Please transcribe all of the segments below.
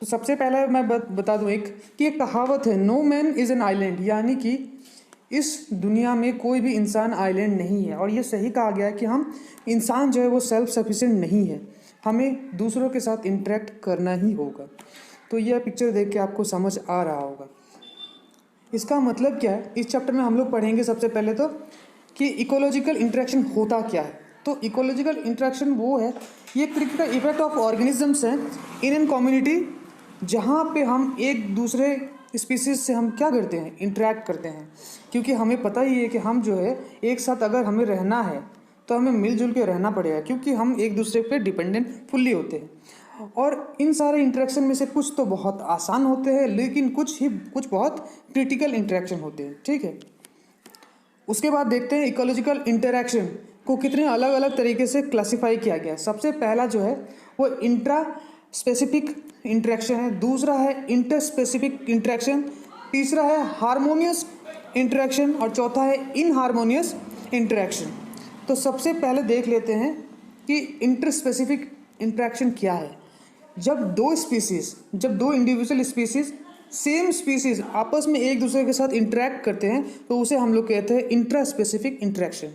तो सबसे पहले मैं बता दूं कि एक कहावत है, no man is an island, यानी कि इस दुनिया में कोई भी इंसान आइलैंड नहीं है। और ये सही कहा गया है कि हम इंसान जो है वो सेल्फ सफिशिएंट नहीं है, हमें दूसरों के साथ इंटरेक्ट करना ही होगा। तो यह पिक्चर देख के आपको समझ आ रहा होगा इसका मतलब क्या है। इस चैप्टर में हम लोग पढ़ेंगे सबसे पहले तो कि इकोलॉजिकल इंटरेक्शन होता क्या है। तो इकोलॉजिकल इंटरेक्शन वो है, ये एक तरीके का इफेक्ट ऑफ ऑर्गेनिजम्स है इन एन कम्युनिटी, जहाँ पे हम एक दूसरे स्पीसीज से हम क्या करते हैं, इंटरेक्ट करते हैं। क्योंकि हमें पता ही है कि हम जो है एक साथ अगर हमें रहना है तो हमें मिलजुल के रहना पड़ेगा, क्योंकि हम एक दूसरे पे डिपेंडेंट फुल्ली होते हैं। और इन सारे इंटरेक्शन में से कुछ तो बहुत आसान होते हैं, लेकिन कुछ बहुत क्रिटिकल इंटरेक्शन होते हैं, ठीक है। उसके बाद देखते हैं इकोलॉजिकल इंटरेक्शन को कितने अलग अलग तरीके से क्लासिफाई किया गया है। सबसे पहला जो है वो इंट्रा स्पेसिफिक इंटरेक्शन है, दूसरा है इंटर स्पेसिफिक इंटरेक्शन, तीसरा है हार्मोनियस इंटरेक्शन और चौथा है इनहार्मोनियस इंटरेक्शन। तो सबसे पहले देख लेते हैं कि इंटर स्पेसिफिक इंटरेक्शन क्या है। जब दो इंडिविजुअल स्पीसीज सेम स्पीसीज आपस में एक दूसरे के साथ इंटरेक्ट करते हैं तो उसे हम लोग कहते हैं इंट्रा स्पेसिफिक इंटरेक्शन।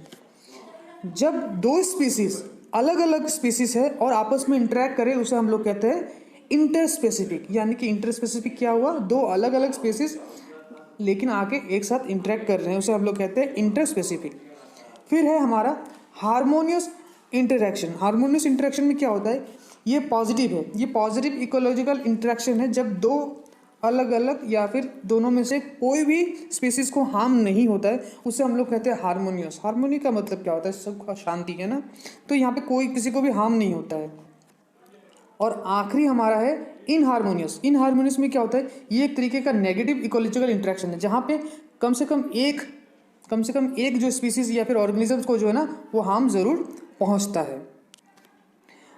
जब दो स्पीसीज अलग अलग स्पीसीज है और आपस में इंटरेक्ट करें उसे हम लोग कहते हैं इंटर स्पेसिफिक। यानी कि इंटर स्पेसिफिक क्या हुआ, दो अलग अलग स्पीसीज लेकिन आके एक साथ इंटरेक्ट कर रहे हैं, उसे हम लोग कहते हैं इंटर स्पेसिफिक। फिर है हमारा हार्मोनियस इंटरेक्शन। हार्मोनियस इंटरेक्शन में क्या होता है, ये पॉजिटिव है, ये पॉजिटिव इकोलॉजिकल इंटरेक्शन है। जब दो अलग अलग या फिर दोनों में से कोई भी स्पीसीज को हार्म नहीं होता है उसे हम लोग कहते हैं हार्मोनियस। हार्मोनी का मतलब क्या होता है, सबका शांति है ना, तो यहाँ पे कोई किसी को भी हार्म नहीं होता है। और आखिरी हमारा है इनहार्मोनियस। इनहार्मोनियस में क्या होता है, ये एक तरीके का नेगेटिव इकोलॉजिकल इंटरेक्शन है, जहाँ पे कम से कम एक जो स्पीसीज या फिर ऑर्गेनिजम्स को जो है ना वो हार्म ज़रूर पहुँचता है।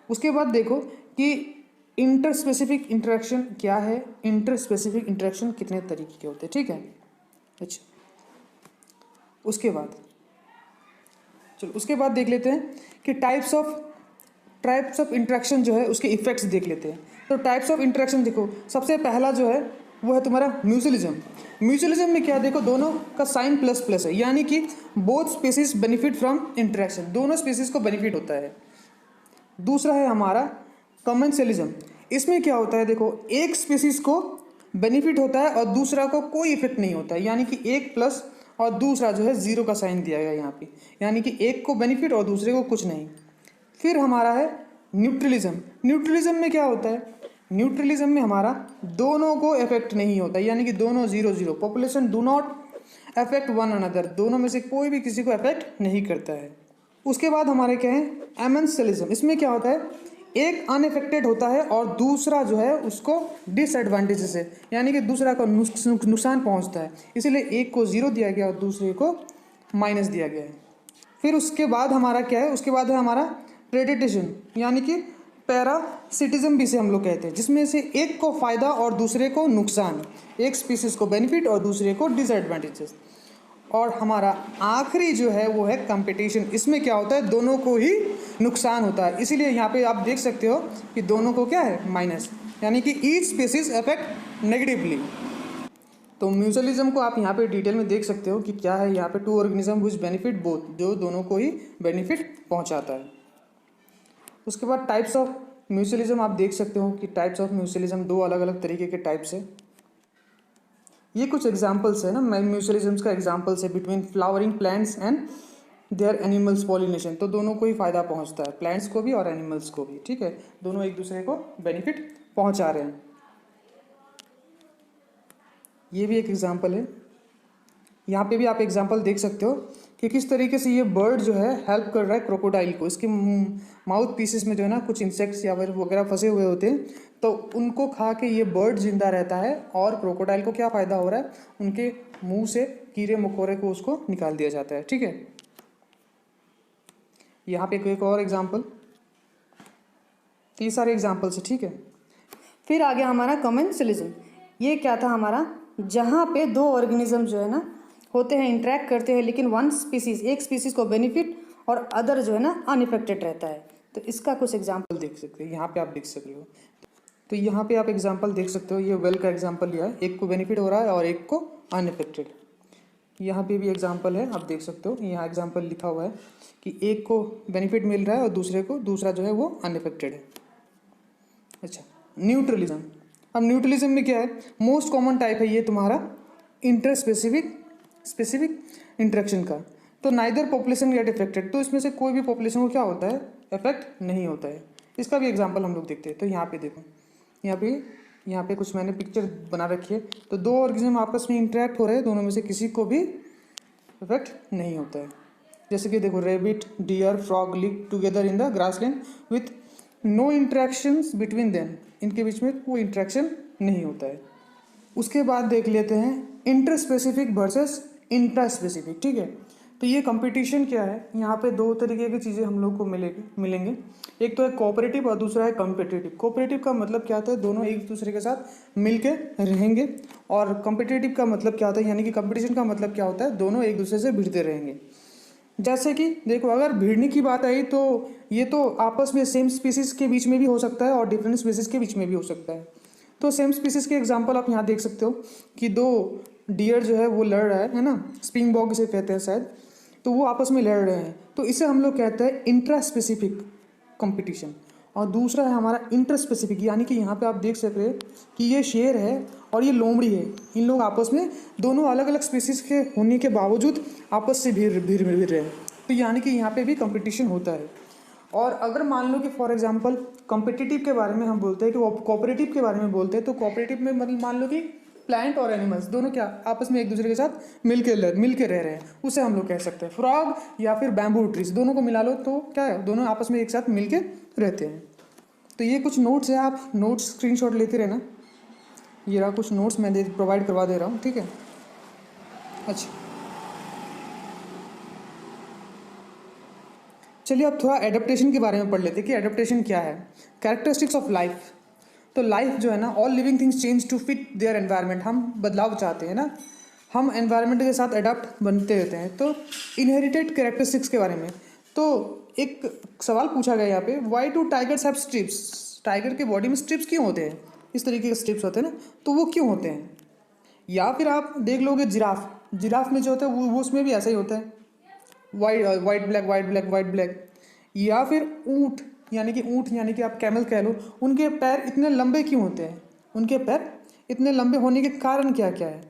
उसके बाद देखो कि इंटर स्पेसिफिक इंटरेक्शन क्या है, इंटर स्पेसिफिक इंटरेक्शन कितने तरीके के होते हैं, ठीक है। अच्छा, उसके बाद देख लेते हैं कि टाइप्स ऑफ इंटरेक्शन जो है उसके इफेक्ट्स देख लेते हैं। तो टाइप्स ऑफ इंटरेक्शन देखो, सबसे पहला जो है वो है तुम्हारा म्यूचुअलिज्म। म्यूचुअलिज्म में क्या देखो, दोनों का साइन प्लस प्लस है, यानी कि both species benefit from interaction, दोनों स्पीसीज को बेनिफिट होता है। दूसरा है हमारा कमेंसलिज्म। इसमें क्या होता है, देखो एक स्पीसीज को बेनिफिट होता है और दूसरा को कोई इफेक्ट नहीं होता है, यानी कि एक प्लस और दूसरा जो है जीरो का साइन दिया गया यहाँ पे, यानी कि एक को बेनिफिट और दूसरे को कुछ नहीं। फिर हमारा है न्यूट्रलिज्म। न्यूट्रलिज्म में क्या होता है, न्यूट्रलिज्म में हमारा दोनों को इफेक्ट नहीं होता, यानी कि दोनों zero zero, population do not affect one another, दोनों में से कोई भी किसी को अफेक्ट नहीं करता है। उसके बाद हमारे क्या है एमेंसलिज्म। इसमें क्या होता है, एक अनइफेक्टेड होता है और दूसरा जो है उसको डिसएडवांटेजेस है, यानी कि दूसरा को नुकसान पहुंचता है, इसीलिए एक को जीरो दिया गया और दूसरे को माइनस दिया गया है। फिर उसके बाद हमारा क्या है, उसके बाद है हमारा प्रेडेटेशन, यानी कि पैरासिटिज्म भी से हम लोग कहते हैं, जिसमें से एक को फ़ायदा और दूसरे को नुकसान, एक स्पीसीज को बेनिफिट और दूसरे को डिसएडवांटेजेस। और हमारा आखिरी जो है वो है कंपटीशन। इसमें क्या होता है, दोनों को ही नुकसान होता है, इसीलिए यहाँ पे आप देख सकते हो कि दोनों को क्या है माइनस, यानी कि ईच स्पीसीज अफेक्ट नेगेटिवली। तो म्यूचुअलिज्म को आप यहाँ पे डिटेल में देख सकते हो कि क्या है, यहाँ पे two organism which benefit both, जो दोनों को ही बेनिफिट पहुँचाता है। उसके बाद टाइप्स ऑफ म्यूचुअलिज्म आप देख सकते हो कि टाइप्स ऑफ म्यूचुअलिज्म दो अलग अलग तरीके के टाइप्स है। ये कुछ एग्जाम्पल्स है ना म्यूचुअलिज्म का, एग्जाम्पल्स है between flowering plants and there animals pollination. तो दोनों को ही फायदा पहुंचता है, प्लांट्स को भी और एनिमल्स को भी, ठीक है, दोनों एक दूसरे को बेनिफिट पहुंचा रहे हैं। ये भी एक एग्जाम्पल है, यहाँ पे भी आप एग्जाम्पल देख सकते हो कि किस तरीके से ये बर्ड जो है हेल्प कर रहा है क्रोकोडाइल को। इसके माउथ पीसेस में जो है ना कुछ इंसेक्ट्स या फिर वगैरह फंसे हुए होते हैं, तो उनको खा के ये बर्ड जिंदा रहता है और क्रोकोडाइल को क्या फ़ायदा हो रहा है, उनके मुंह से कीड़े मकोड़े को उसको निकाल दिया जाता है, ठीक है। यहाँ पे एक और एग्जाम्पल, ये सारे एग्जाम्पल्स है, ठीक है। फिर आ गया हमारा कमेंसलिज्म। ये क्या था हमारा, जहाँ पे दो ऑर्गेनिज्म जो है ना होते हैं, इंटरेक्ट करते हैं, लेकिन एक स्पीसीज को बेनिफिट और अदर जो है ना अनइफेक्टेड रहता है। तो इसका कुछ एग्जाम्पल देख सकते हैं, यहाँ पे आप देख सक रहे हो। तो यहाँ पे आप एग्जांपल देख सकते हो, ये वेल का एग्जांपल लिया है, एक को बेनिफिट हो रहा है और एक को अनइफेक्टेड। यहाँ पे भी एग्जांपल है, आप देख सकते हो, यहाँ एग्जांपल लिखा हुआ है कि एक को बेनिफिट मिल रहा है और दूसरा जो है वो अनइफेक्टेड है। अच्छा, न्यूट्रलिज्म। अब न्यूट्रलिज्म में क्या है, मोस्ट कॉमन टाइप है ये तुम्हारा इंटर स्पेसिफिक इंटरेक्शन का। तो नाइदर पॉपुलेशन गेट इफेक्टेड, तो इसमें से कोई भी पॉपुलेशन को क्या होता है, इफेक्ट नहीं होता है। इसका भी एग्जांपल हम लोग देखते हैं। तो यहाँ पे देखो, यहाँ पे कुछ मैंने पिक्चर बना रखी है। तो दो ऑर्गेनिज्म आपस में इंटरेक्ट हो रहे हैं, दोनों में से किसी को भी इफेक्ट नहीं होता है। जैसे कि देखो, rabbit, deer, frog live together in the grassland with no interactions between them, इनके बीच में कोई इंट्रैक्शन नहीं होता है। उसके बाद देख लेते हैं inter specific versus intra specific. ठीक है, तो ये कंपटीशन क्या है, यहाँ पे दो तरीके की चीज़ें हम लोग को मिलेंगे। एक तो है कोऑपरेटिव और दूसरा है कॉम्पिटिटिव। कोऑपरेटिव का मतलब क्या होता है, दोनों एक दूसरे के साथ मिलके रहेंगे। और कॉम्पिटिटिव का मतलब क्या होता है, यानी कि कंपटीशन का मतलब क्या होता है, दोनों एक दूसरे से भिड़ते रहेंगे। जैसे कि देखो, अगर भिड़ने की बात आई तो ये तो आपस में सेम स्पीसीज के बीच में भी हो सकता है और डिफरेंट स्पीसीज के बीच में भी हो सकता है। तो सेम स्पीसीज के एग्जांपल आप यहाँ देख सकते हो कि दो डियर जो है वो लड़ रहा है ना, स्प्रिंगबॉक इसे कहते हैं शायद, तो वो आपस में लड़ रहे हैं। तो इसे हम लोग कहते हैं इंट्रा स्पेसिफिक कंपटीशन। और दूसरा है हमारा इंटर स्पेसिफिक, यानी कि यहाँ पे आप देख सकते हैं कि ये शेर है और ये लोमड़ी है, इन लोग आपस में दोनों अलग अलग स्पीसीज के होने के बावजूद आपस से भिड़ रहे हैं। तो यानी कि यहाँ पे भी कंपटीशन होता है। और अगर मान लो कि फॉर एग्जांपल कॉम्पिटिटिव के बारे में हम बोलते हैं कि कोऑपरेटिव के बारे में बोलते हैं, तो कोऑपरेटिव में मतलब मान लो कि प्लांट और एनिमल्स दोनों क्या आपस में एक दूसरे के साथ मिलके रह रहे हैं, उसे हम लोग कह सकते हैं। फ्रॉग या फिर बैम्बू ट्रीज, दोनों को मिला लो तो क्या है, दोनों आपस में एक साथ मिलके रहते हैं। तो ये कुछ नोट्स है, आप नोट्स स्क्रीनशॉट लेते रहना। ये रहा कुछ नोट्स मैं प्रोवाइड करवा दे रहा हूँ, ठीक है। अच्छा, चलिए अब थोड़ा एडेप्टेशन के बारे में पढ़ लेते हैं कि एडेप्टेशन क्या है। Characteristics of life. तो लाइफ जो है ना, all living things change to fit their environment. हम बदलाव चाहते हैं ना, हम एनवायरनमेंट के साथ अडाप्ट बनते रहते हैं। तो इनहेरिटेड कैरेक्टरिस्टिक्स के बारे में तो एक सवाल पूछा गया यहाँ पे, why do tigers have strips. Tiger के बॉडी में स्ट्रिप्स क्यों होते हैं, इस तरीके के स्ट्रिप्स होते हैं ना, तो वो क्यों होते हैं। या फिर आप देख लोगे जिराफ में जो होता है वो उसमें भी ऐसा ही होता है, वाइट ब्लैक। या फिर ऊँट यानी कि आप कैमल कह लो, उनके पैर इतने लंबे क्यों होते हैं, उनके पैर इतने लंबे होने के कारण क्या क्या है,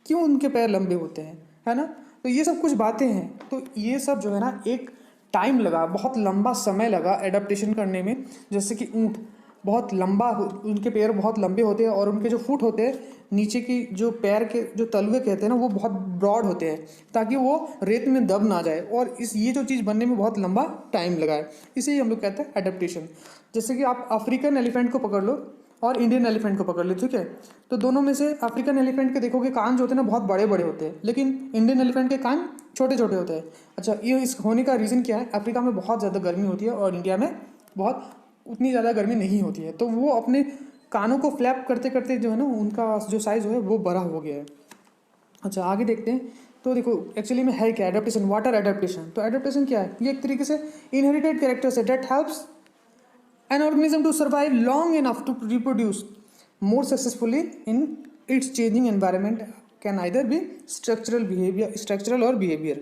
क्यों उनके पैर लंबे होते हैं, है ना। तो ये सब कुछ बातें हैं। तो ये सब जो है ना, एक टाइम लगा, बहुत लंबा समय लगा एडाप्टेशन करने में। जैसे कि ऊँट बहुत लंबा, उनके पैर बहुत लंबे होते हैं और उनके जो फुट होते हैं, नीचे की जो पैर के जो तलवे कहते हैं ना, वो बहुत ब्रॉड होते हैं ताकि वो रेत में दब ना जाए। और ये जो चीज़ बनने में बहुत लंबा टाइम लगा है, इसे ही हम लोग कहते हैं एडेप्टेशन। जैसे कि आप अफ्रीकन एलिफेंट को पकड़ लो और इंडियन एलिफेंट को पकड़ लो, ठीक है। तो दोनों में से अफ्रीकन एलिफेंट के देखोगे कान जो होते हैं ना, बहुत बड़े बड़े होते हैं, लेकिन इंडियन एलिफेंट के कान छोटे छोटे होते हैं। अच्छा, ये इस होने का रीज़न क्या है, अफ्रीका में बहुत ज़्यादा गर्मी होती है और इंडिया में बहुत उतनी ज़्यादा गर्मी नहीं होती है। तो वो अपने कानों को फ्लैप करते करते जो है ना, उनका जो साइज़ है वो बड़ा हो गया है। अच्छा, आगे देखते हैं। तो देखो एक्चुअली में है क्या एडेप्टेशन, वाटर एडेप्टेशन। तो एडेप्टेशन क्या है, ये एक तरीके से इनहेरिटेड कैरेक्टर्स है that helps an organism to survive long enough to reproduce more successfully in its changing environment, can either be structural or behavior।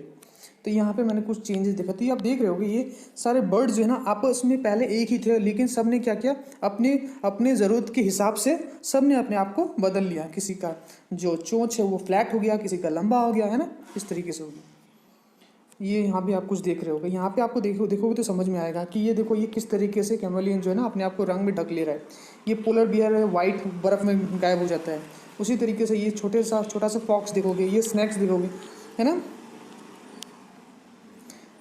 तो यहाँ पे मैंने कुछ चेंजेस देखा। तो ये आप देख रहे होगे, ये सारे बर्ड्स जो है ना, आपस में पहले एक ही थे, लेकिन सब ने क्या किया, अपने ज़रूरत के हिसाब से सब ने अपने आप को बदल लिया। किसी का जो चोंच है वो फ्लैट हो गया, किसी का लंबा हो गया, है ना, इस तरीके से हो गया। ये यहाँ पे आप कुछ देख रहे होगे, यहाँ पे आपको देखोगे तो समझ में आएगा कि ये देखो, ये किस तरीके से कैमलियन जो है ना अपने आप को रंग में ढक ले रहा है। ये पोलर बियर है, वाइट बर्फ़ में गायब हो जाता है। उसी तरीके से ये छोटा सा फॉक्स देखोगे, ये स्नैक्स देखोगे, है ना।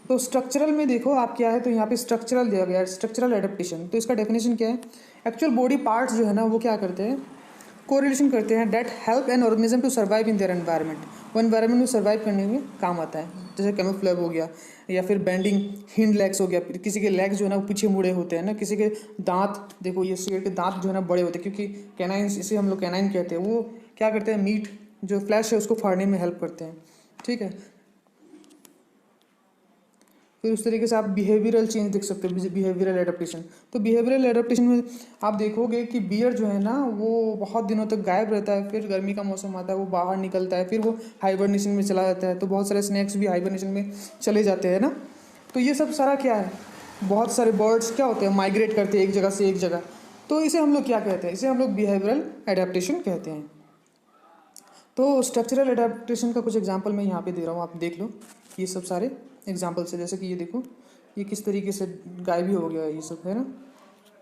तो स्ट्रक्चरल में देखो आप क्या है, तो यहाँ पे स्ट्रक्चरल दिया गया है, स्ट्रक्चरल एडेप्टेशन। तो इसका डेफिनेशन क्या है, एक्चुअल बॉडी पार्ट्स जो है ना वो क्या करते हैं, कोरिलेशन करते हैं, that help an organism to survive in their environment. वो एनवायरनमेंट में सर्वाइव करने में काम आता है। जैसे कैमोफ्लेज हो गया, या फिर बेंडिंग हिंड लेग्स हो गया, फिर किसी के लेग्स जो है ना वो पीछे मुड़े होते हैं ना, किसी के दांत देखो, ये शेर के दांत जो है ना बड़े होते हैं, क्योंकि कैनाइन्स, इसे हम लोग कैनाइन कहते हैं, वो क्या करते हैं, मीट जो फ्लैश है उसको फाड़ने में हेल्प करते हैं, ठीक है। फिर उस तरीके से आप बिहेवियरल चेंज देख सकते हो, बिहेवियरल एडाप्टेशन। तो बिहेवियरल एडाप्टेशन में आप देखोगे कि बियर जो है ना वो बहुत दिनों तक गायब रहता है, फिर गर्मी का मौसम आता है वो बाहर निकलता है, फिर वो हाइबरनेशन में चला जाता है। तो बहुत सारे स्नैक्स भी हाइबरनेशन में चले जाते हैं ना। तो ये सब सारा क्या है, बहुत सारे बर्ड्स क्या होते हैं, माइग्रेट करते हैं एक जगह से एक जगह। तो इसे हम लोग क्या कहते हैं, इसे हम लोग बिहेवियरल एडाप्टेशन कहते हैं। तो स्ट्रक्चरल एडाप्टेशन का कुछ एग्जांपल मैं यहाँ पे दे रहा हूँ, आप देख लो। ये सब सारे एग्जांपल्स है, जैसे कि ये देखो, ये किस तरीके से गायब ही हो गया है, ये सब है ना।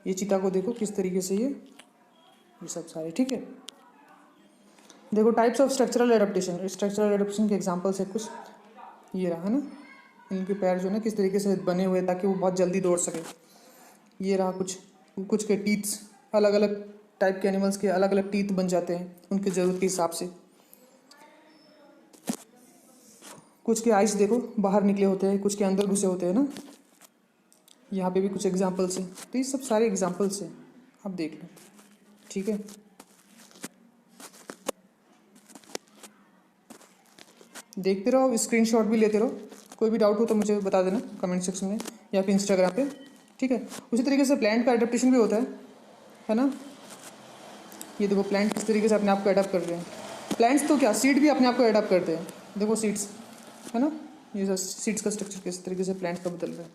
ये चीता को देखो किस तरीके से ये सब सारे, ठीक है। देखो types of structural adaptation, structural adaptation के एग्जांपल्स है कुछ, ये रहा है ना। इनके पैर जो है ना किस तरीके से बने हुए ताकि वो बहुत जल्दी दौड़ सके। ये रहा कुछ के टीथ्स, अलग अलग टाइप के एनिमल्स के अलग अलग टीथ बन जाते हैं उनकी ज़रूरत के हिसाब से। कुछ के आइस देखो बाहर निकले होते हैं, कुछ के अंदर घुसे होते हैं ना। यहाँ पे भी कुछ एग्जांपल्स हैं। तो ये सब सारे एग्जांपल्स हैं, आप देख लो, ठीक है। देखते रहो, स्क्रीनशॉट भी लेते रहो। कोई भी डाउट हो तो मुझे बता देना कमेंट सेक्शन में या फिर इंस्टाग्राम पे, ठीक है। उसी तरीके से प्लांट का एडाप्टेशन भी होता है ना। ये देखो प्लांट किस तरीके से अपने आप को अडाप्ट कर रहे हैं। प्लांट्स तो क्या, सीड भी अपने आप को अडाप्ट करते हैं। देखो सीड्स है ना, ये सीड्स का स्ट्रक्चर किस तरीके से प्लांट का बदल रहा है।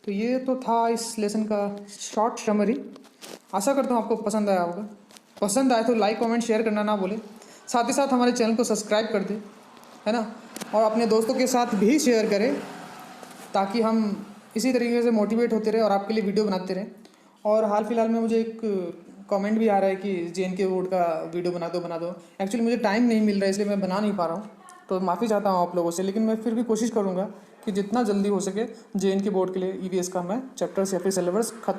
तो ये तो था इस लेसन का शॉर्ट समरी। आशा करता हूँ आपको पसंद आया होगा। पसंद आए तो लाइक कमेंट शेयर करना ना भूलें। साथ ही साथ हमारे चैनल को सब्सक्राइब कर दें, है ना। और अपने दोस्तों के साथ भी शेयर करें ताकि हम इसी तरीके से मोटिवेट होते रहे और आपके लिए वीडियो बनाते रहें। और हाल फिलहाल में मुझे एक कमेंट भी आ रहा है कि JNK बोर्ड का वीडियो बना दो। एक्चुअली मुझे टाइम नहीं मिल रहा है इसलिए मैं बना नहीं पा रहा हूँ, तो माफ़ी चाहता हूँ आप लोगों से। लेकिन मैं फिर भी कोशिश करूँगा कि जितना जल्दी हो सके JNK बोर्ड के लिए EVS का मैं चैप्टर्स या फिर सिलेबस खत्म